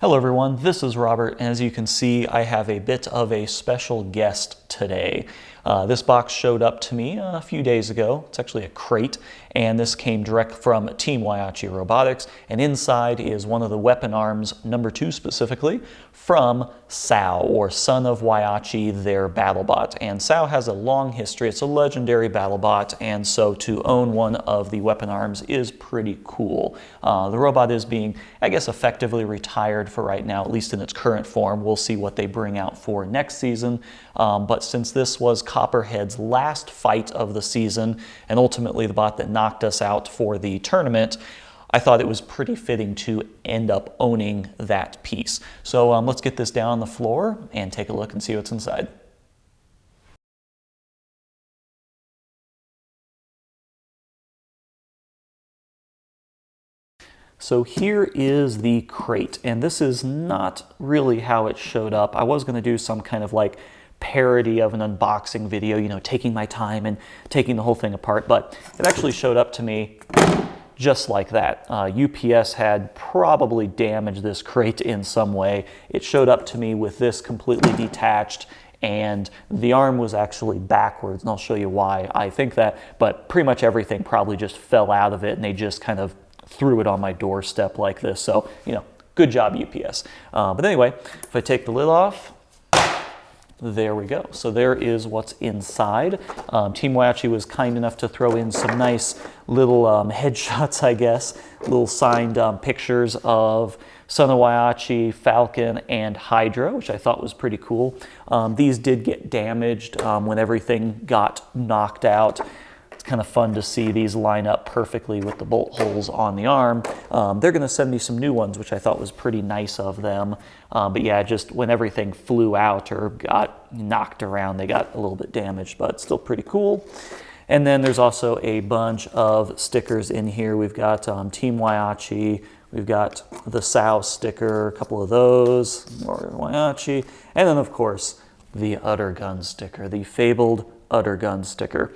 Hello everyone, this is Robert, and as you can see, I have a bit of a special guest today. This box showed up to me a few days ago. It's actually a crate, and this came direct from Team Whyachi Robotics, and inside is one of the weapon arms, number 2 specifically, from Sao, or Son of Whyachi, their BattleBot. And Sao has a long history. It's a legendary BattleBot, and so to own one of the weapon arms is pretty cool. The robot is being, I guess, effectively retired for right now, at least in its current form. We'll see what they bring out for next season. But since this was Copperhead's last fight of the season, and ultimately the bot that knocked us out for the tournament, I thought it was pretty fitting to end up owning that piece. So let's get this down on the floor and take a look and see what's inside. So here is the crate, and this is not really how it showed up. I was going to do some kind of like parody of an unboxing video, you know, taking my time and taking the whole thing apart, but it actually showed up to me just like that. UPS had probably damaged this crate in some way. It showed up to me with this completely detached, and the arm was actually backwards, and I'll show you why I think that, but pretty much everything probably just fell out of it, and they just kind of threw it on my doorstep like this. So, you know, good job, UPS. But anyway, if I take the lid off, there we go. So there is what's inside. Team Whyachi was kind enough to throw in some nice little headshots, I guess, little signed pictures of Son of Whyachi, Falcon, and Hydra, which I thought was pretty cool. These did get damaged when everything got knocked out. Kind of fun to see these line up perfectly with the bolt holes on the arm. They're going to send me some new ones, which I thought was pretty nice of them. But yeah, just when everything flew out or got knocked around, they got a little bit damaged, but still pretty cool. And then there's also a bunch of stickers in here. We've got Team Whyachi, we've got the Sao sticker, a couple of those, more Whyachi, and then of course the Utter Gun sticker, the fabled Utter Gun sticker.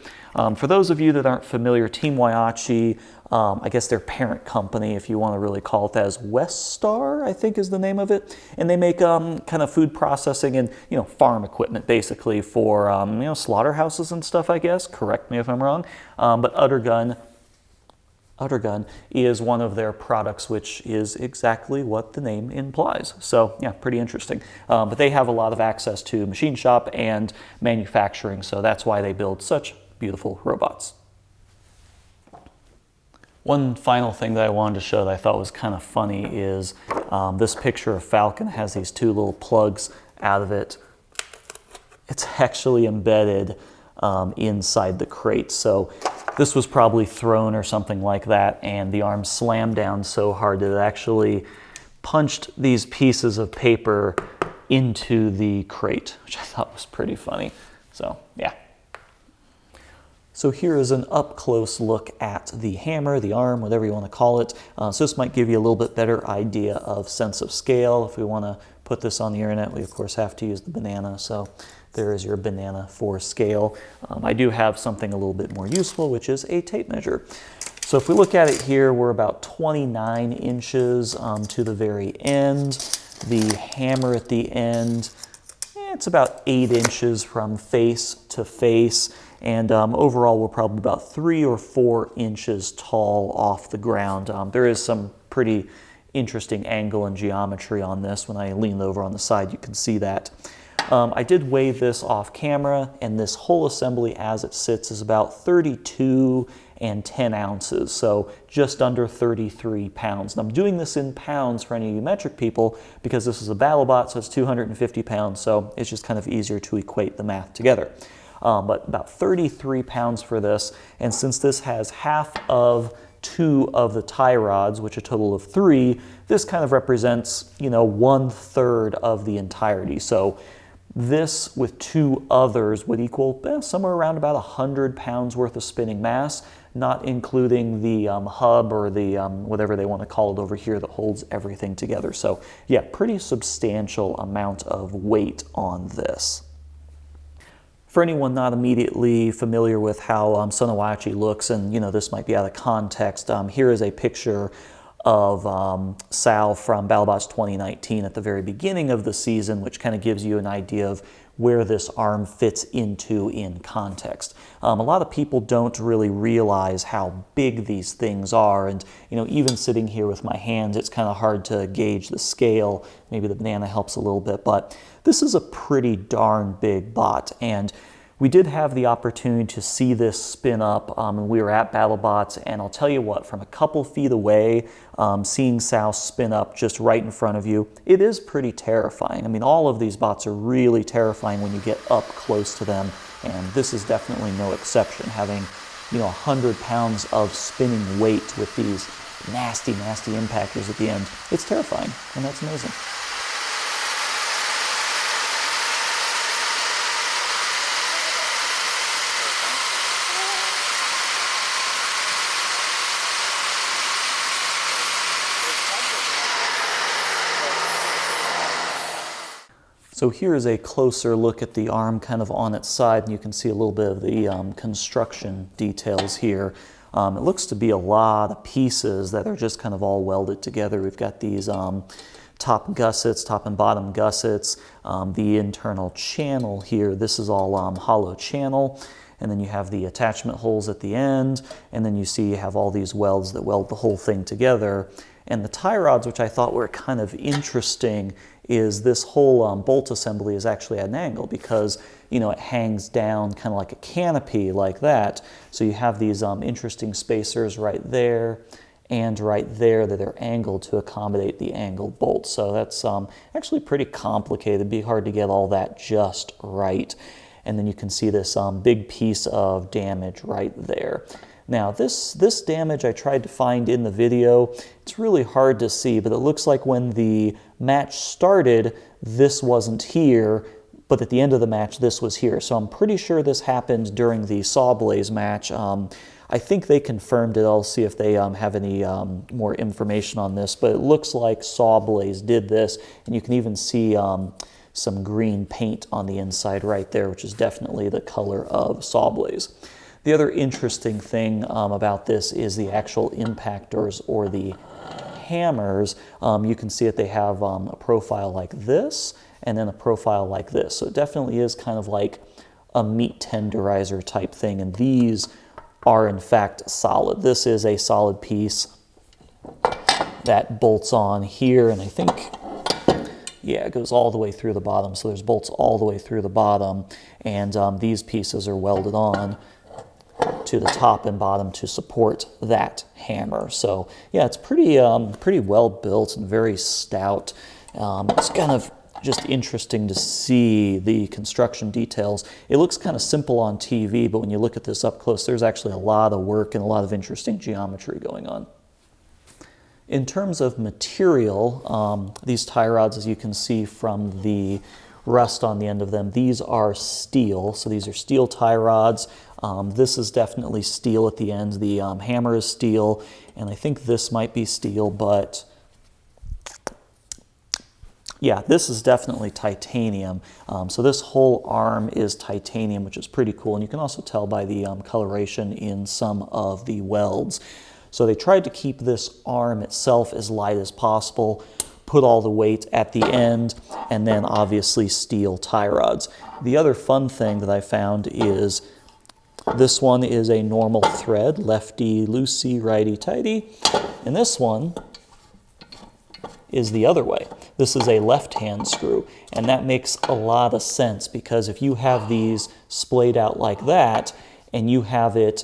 For those of you that aren't familiar, Team Whyachi, I guess their parent company, if you want to really call it that, is Westar, I think is the name of it. And they make kind of food processing and, you know, farm equipment basically for, you know, slaughterhouses and stuff, I guess. Correct me if I'm wrong. But Utter Gun is one of their products, which is exactly what the name implies. So yeah, pretty interesting. But they have a lot of access to machine shop and manufacturing, so that's why they build such beautiful robots. One final thing that I wanted to show that I thought was kind of funny is this picture of Falcon has these two little plugs out of it. It's actually embedded inside the crate. So this was probably thrown or something like that, and the arm slammed down so hard that it actually punched these pieces of paper into the crate, which I thought was pretty funny. So yeah. So here is an up-close look at the hammer, the arm, whatever you want to call it. So this might give you a little bit better idea of sense of scale. If we want to put this on the internet, we of course have to use the banana. So there is your banana for scale. I do have something a little bit more useful, which is a tape measure. So if we look at it here, we're about 29 inches to the very end. The hammer at the end, it's about 8 inches from face to face. And overall, we're probably about 3 or 4 inches tall off the ground. There is some pretty interesting angle and geometry on this. When I lean over on the side, you can see that. I did weigh this off camera, and this whole assembly as it sits is about 32 and 10 ounces, so just under 33 pounds. And I'm doing this in pounds for any of you metric people because this is a BattleBot, so it's 250 pounds, so it's just kind of easier to equate the math together. But about 33 pounds for this, and since this has half of 2 of the tie rods, which a total of 3, this kind of represents, you know, 1/3 of the entirety. So this with 2 others would equal somewhere around about 100 pounds worth of spinning mass, not including the hub or the whatever they want to call it over here that holds everything together. So yeah, pretty substantial amount of weight on this. For anyone not immediately familiar with how Son of Whyachi looks, and you know this might be out of context, here is a picture of Sal from BattleBots 2019 at the very beginning of the season, which kind of gives you an idea of where this arm fits into in context. A lot of people don't really realize how big these things are, and even sitting here with my hands, it's kind of hard to gauge the scale. Maybe the banana helps a little bit, but this is a pretty darn big bot, and we did have the opportunity to see this spin up when we were at BattleBots, and I'll tell you what, from a couple feet away, seeing Sal spin up just right in front of you, it is pretty terrifying. I mean, all of these bots are really terrifying when you get up close to them, and this is definitely no exception. Having 100 pounds of spinning weight with these nasty, nasty impactors at the end, it's terrifying, and that's amazing. So here's a closer look at the arm kind of on its side, and you can see a little bit of the construction details here. It looks to be a lot of pieces that are just kind of all welded together. We've got these top gussets, top and bottom gussets, the internal channel here. This is all hollow channel. And then you have the attachment holes at the end, and then you see you have all these welds that weld the whole thing together. And the tie rods, which I thought were kind of interesting, is this whole bolt assembly is actually at an angle because, it hangs down kind of like a canopy like that. So you have these interesting spacers right there and right there that are angled to accommodate the angled bolt. So that's actually pretty complicated. It'd be hard to get all that just right. And then you can see this big piece of damage right there. Now this damage I tried to find in the video. It's really hard to see, but it looks like when the match started, this wasn't here, but at the end of the match, this was here. So I'm pretty sure this happened during the Sawblaze match. I think they confirmed it. I'll see if they have any more information on this, but it looks like Sawblaze did this, and you can even see some green paint on the inside right there, which is definitely the color of Sawblaze. The other interesting thing about this is the actual impactors or the hammers. You can see that they have a profile like this and then a profile like this. So it definitely is kind of like a meat tenderizer type thing, and these are in fact solid. This is a solid piece that bolts on here, and I think, yeah, it goes all the way through the bottom. So there's bolts all the way through the bottom, and these pieces are welded on to the top and bottom to support that hammer. So yeah, it's pretty well built and very stout. It's kind of just interesting to see the construction details. It looks kind of simple on TV, but when you look at this up close, there's actually a lot of work and a lot of interesting geometry going on. In terms of material, these tie rods, as you can see from the rust on the end of them, these are steel. So these are steel tie rods. This is definitely steel at the end. The hammer is steel, and I think this might be steel, but yeah, this is definitely titanium. So this whole arm is titanium, which is pretty cool, and you can also tell by the coloration in some of the welds. So they tried to keep this arm itself as light as possible, put all the weight at the end, and then obviously steel tie rods. The other fun thing that I found is this one is a normal thread, lefty loosey, righty tighty, and this one is the other way. This is a left-hand screw, and that makes a lot of sense because if you have these splayed out like that and you have it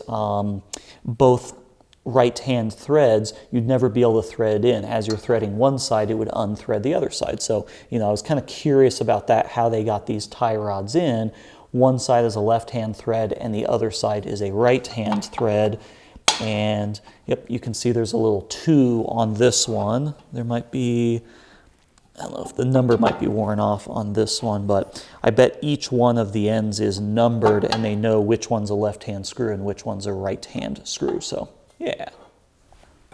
both right-hand threads, you'd never be able to thread it in. As you're threading one side, it would unthread the other side. So, I was kind of curious about that, how they got these tie rods in. One side is a left-hand thread and the other side is a right-hand thread. And yep, you can see there's a little 2 on this one. There might be, I don't know if the number might be worn off on this one, but I bet each one of the ends is numbered and they know which one's a left-hand screw and which one's a right-hand screw. So yeah.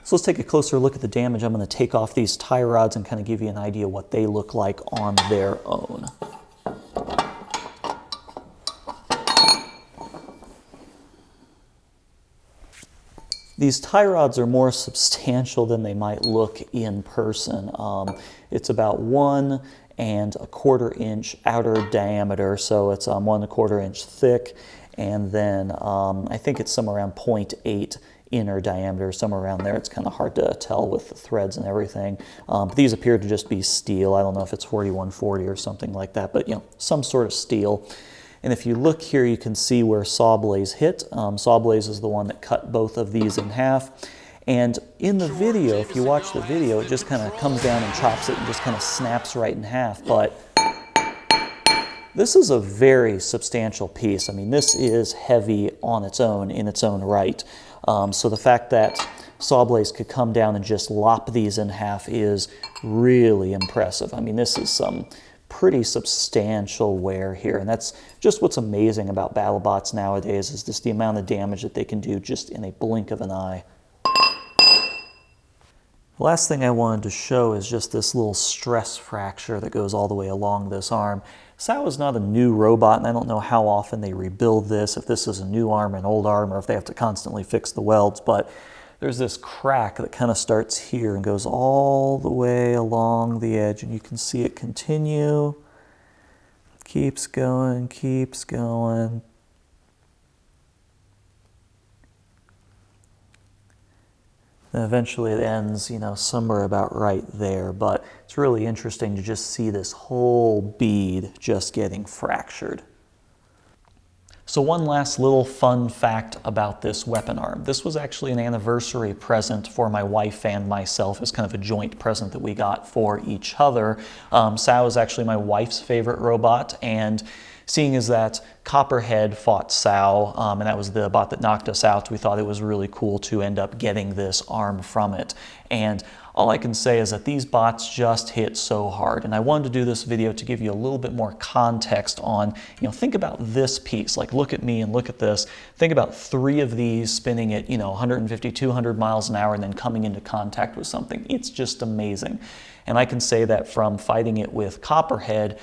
So let's take a closer look at the damage. I'm going to take off these tie rods and kind of give you an idea what they look like on their own. These tie rods are more substantial than they might look in person. It's about 1¼ inch outer diameter, so it's 1¼ inch thick, and then I think it's somewhere around 0.8 inner diameter, somewhere around there. It's kind of hard to tell with the threads and everything. But these appear to just be steel. I don't know if it's 4140 or something like that, but some sort of steel. And if you look here, you can see where Sawblaze hit. Sawblaze is the one that cut both of these in half. And in the video, if you watch the video, it just kind of comes down and chops it and just kind of snaps right in half. But this is a very substantial piece. I mean, this is heavy on its own, in its own right. So the fact that Sawblaze could come down and just lop these in half is really impressive. I mean, this is some pretty substantial wear here, and that's just what's amazing about BattleBots nowadays, is just the amount of damage that they can do just in a blink of an eye. The last thing I wanted to show is just this little stress fracture that goes all the way along this arm. SAO is not a new robot, and I don't know how often they rebuild this, if this is a new arm, an old arm, or if they have to constantly fix the welds, but there's this crack that kind of starts here and goes all the way along the edge, and you can see it continue, keeps going, keeps going. And eventually it ends, somewhere about right there, but it's really interesting to just see this whole bead just getting fractured. So one last little fun fact about this weapon arm. This was actually an anniversary present for my wife and myself. It's kind of a joint present that we got for each other. SAO is actually my wife's favorite robot, and seeing as that Copperhead fought SAO, and that was the bot that knocked us out, we thought it was really cool to end up getting this arm from it. And all I can say is that these bots just hit so hard, and I wanted to do this video to give you a little bit more context on, think about this piece. Like, look at me and look at this. Think about 3 of these spinning at, 150, 200 miles an hour and then coming into contact with something. It's just amazing. And I can say that from fighting it with Copperhead,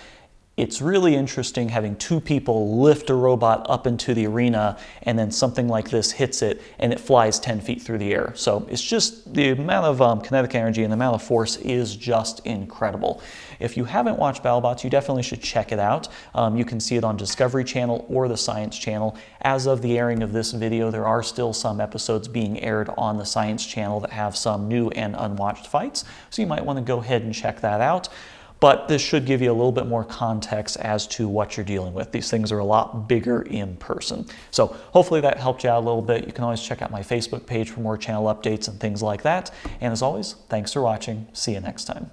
it's really interesting having 2 people lift a robot up into the arena, and then something like this hits it and it flies 10 feet through the air. So it's just the amount of kinetic energy and the amount of force is just incredible. If you haven't watched BattleBots, you definitely should check it out. You can see it on Discovery Channel or the Science Channel. As of the airing of this video, there are still some episodes being aired on the Science Channel that have some new and unwatched fights, so you might want to go ahead and check that out. But this should give you a little bit more context as to what you're dealing with. These things are a lot bigger in person. So hopefully that helped you out a little bit. You can always check out my Facebook page for more channel updates and things like that. And as always, thanks for watching. See you next time.